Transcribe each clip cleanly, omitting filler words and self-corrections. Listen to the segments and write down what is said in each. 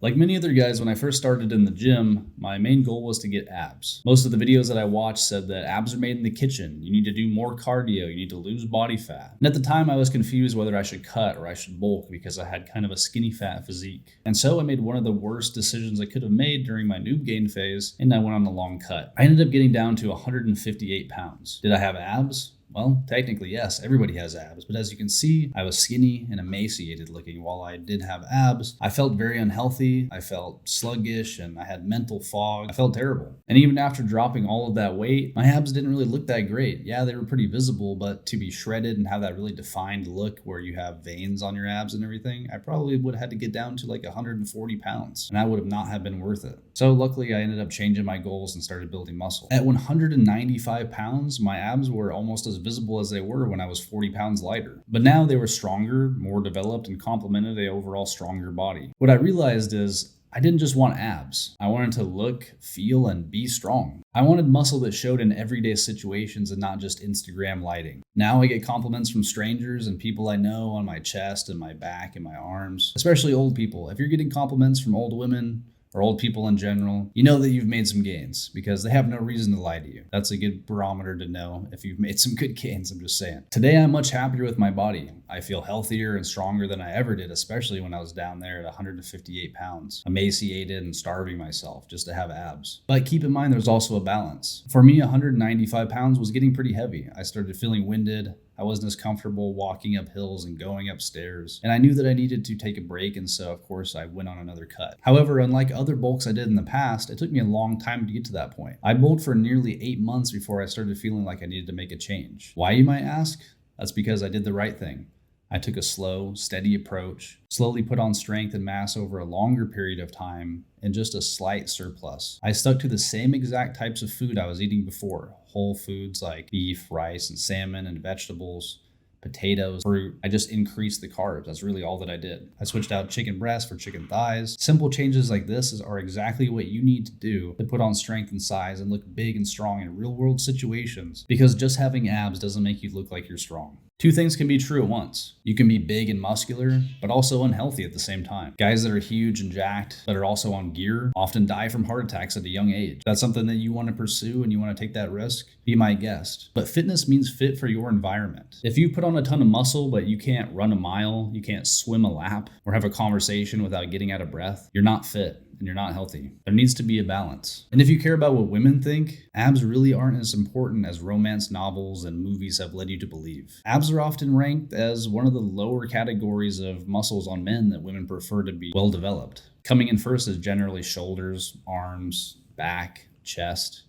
Like many other guys, when I first started in the gym, my main goal was to get abs. Most of the videos that I watched said that abs are made in the kitchen. You need to do more cardio. You need to lose body fat. And at the time, I was confused whether I should cut or I should bulk because I had kind of a skinny fat physique. And so I made one of the worst decisions I could have made during my noob gain phase, and I went on a long cut. I ended up getting down to 158 pounds. Did I have abs? Well, technically, yes, everybody has abs, but as you can see, I was skinny and emaciated looking. While I did have abs, I felt very unhealthy, I felt sluggish, and I had mental fog. I felt terrible. And even after dropping all of that weight, my abs didn't really look that great. Yeah, they were pretty visible, but to be shredded and have that really defined look where you have veins on your abs and everything, I probably would have had to get down to like 140 pounds, and that would have not have been worth it. So luckily, I ended up changing my goals and started building muscle. At 195 pounds, my abs were almost as visible as they were when I was 40 pounds lighter. But now they were stronger, more developed, and complemented an overall stronger body. What I realized is I didn't just want abs. I wanted to look, feel, and be strong. I wanted muscle that showed in everyday situations and not just Instagram lighting. Now I get compliments from strangers and people I know on my chest and my back and my arms, especially old people. If you're getting compliments from old women, or old people in general, you know that you've made some gains because they have no reason to lie to you. That's a good barometer to know if you've made some good gains, I'm just saying. Today, I'm much happier with my body. I feel healthier and stronger than I ever did, especially when I was down there at 158 pounds, emaciated and starving myself just to have abs. But keep in mind, there's also a balance. For me, 195 pounds was getting pretty heavy. I started feeling winded. I wasn't as comfortable walking up hills and going upstairs, and I knew that I needed to take a break, and so of course I went on another cut. However, unlike other bulks I did in the past, it took me a long time to get to that point. I bulked for nearly 8 months before I started feeling like I needed to make a change. Why, you might ask? That's because I did the right thing. I took a slow, steady approach, slowly put on strength and mass over a longer period of time in just a slight surplus. I stuck to the same exact types of food I was eating before, whole foods like beef, rice, and salmon, and vegetables, potatoes, fruit. I just increased the carbs. That's really all that I did. I switched out chicken breast for chicken thighs. Simple changes like this are exactly what you need to do to put on strength and size and look big and strong in real world situations, because just having abs doesn't make you look like you're strong. Two things can be true at once. You can be big and muscular, but also unhealthy at the same time. Guys that are huge and jacked, but are also on gear, often die from heart attacks at a young age. That's something that you want to pursue and you want to take that risk, be my guest. But fitness means fit for your environment. If you put on a ton of muscle, but you can't run a mile, you can't swim a lap, or have a conversation without getting out of breath, you're not fit. And you're not healthy. There needs to be a balance. And if you care about what women think, abs really aren't as important as romance novels and movies have led you to believe. Abs are often ranked as one of the lower categories of muscles on men that women prefer to be well developed. Coming in first is generally shoulders, arms, back, chest.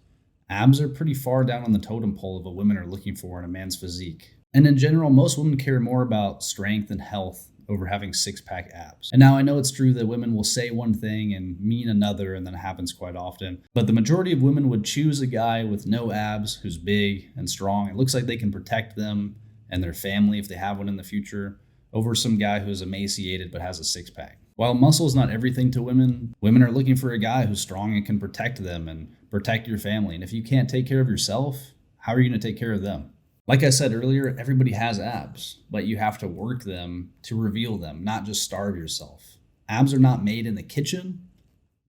Abs are pretty far down on the totem pole of what women are looking for in a man's physique. And in general, most women care more about strength and health over having six-pack abs. And now I know it's true that women will say one thing and mean another, and that happens quite often. But the majority of women would choose a guy with no abs who's big and strong. It looks like they can protect them and their family if they have one in the future, over some guy who's emaciated but has a six-pack. While muscle is not everything to women, women are looking for a guy who's strong and can protect them and protect your family. And if you can't take care of yourself, how are you going to take care of them? Like I said earlier, everybody has abs, but you have to work them to reveal them, not just starve yourself. Abs are not made in the kitchen.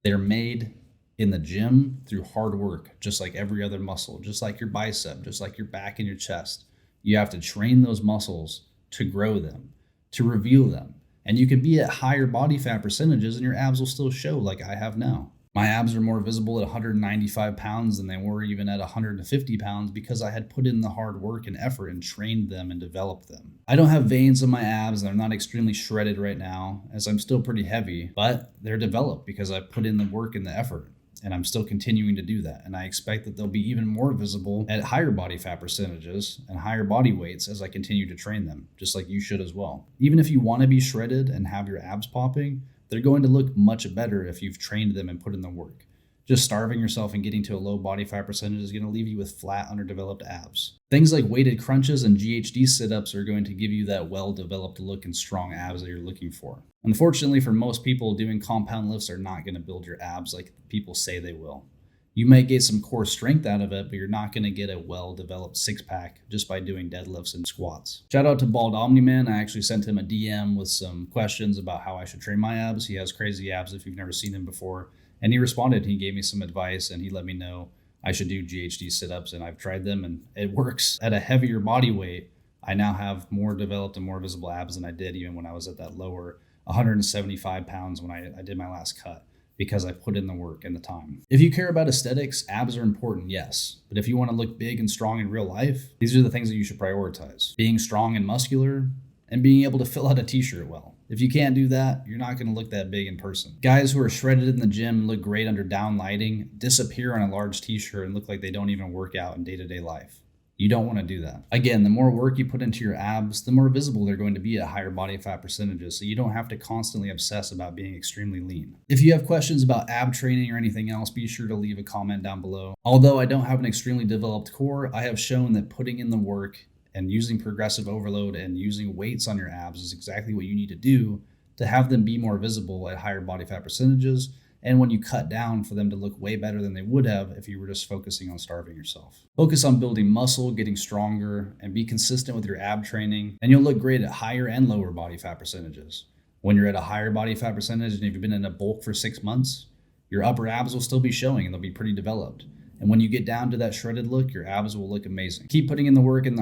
They're made in the gym through hard work, just like every other muscle, just like your bicep, just like your back and your chest. You have to train those muscles to grow them, to reveal them. And you can be at higher body fat percentages and your abs will still show like I have now. My abs are more visible at 195 pounds than they were even at 150 pounds because I had put in the hard work and effort and trained them and developed them. I don't have veins on my abs and they're not extremely shredded right now as I'm still pretty heavy, but they're developed because I put in the work and the effort. And I'm still continuing to do that. And I expect that they'll be even more visible at higher body fat percentages and higher body weights as I continue to train them, just like you should as well. Even if you want to be shredded and have your abs popping, they're going to look much better if you've trained them and put in the work. Just starving yourself and getting to a low body fat percentage is going to leave you with flat, underdeveloped abs. Things like weighted crunches and GHD sit-ups are going to give you that well-developed look and strong abs that you're looking for. Unfortunately, for most people, doing compound lifts are not going to build your abs like people say they will. You might get some core strength out of it, but you're not going to get a well-developed six-pack just by doing deadlifts and squats. Shout out to Bald Omni-Man. I actually sent him a DM with some questions about how I should train my abs. He has crazy abs if you've never seen him before. And he responded. He gave me some advice, and he let me know I should do GHD sit-ups, and I've tried them, and it works. At a heavier body weight, I now have more developed and more visible abs than I did even when I was at that lower 175 pounds when I did my last cut, because I put in the work and the time. If you care about aesthetics, abs are important, yes. But if you want to look big and strong in real life, these are the things that you should prioritize. Being strong and muscular, and being able to fill out a t-shirt well. If you can't do that, you're not going to look that big in person. Guys who are shredded in the gym, look great under down lighting, disappear on a large t-shirt and look like they don't even work out in day-to-day life. You don't want to do that. Again, the more work you put into your abs, the more visible they're going to be at higher body fat percentages, so you don't have to constantly obsess about being extremely lean. If you have questions about ab training or anything else, be sure to leave a comment down below. Although I don't have an extremely developed core, I have shown that putting in the work and using progressive overload and using weights on your abs is exactly what you need to do to have them be more visible at higher body fat percentages, and when you cut down, for them to look way better than they would have if you were just focusing on starving yourself. Focus on building muscle, getting stronger, and be consistent with your ab training, and you'll look great at higher and lower body fat percentages. When you're at a higher body fat percentage and if you've been in a bulk for 6 months, your upper abs will still be showing and they'll be pretty developed. And when you get down to that shredded look, your abs will look amazing. Keep putting in the work and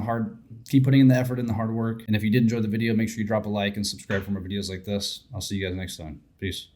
keep putting in the effort and the hard work. And if you did enjoy the video, make sure you drop a like and subscribe for more videos like this. I'll see you guys next time. Peace.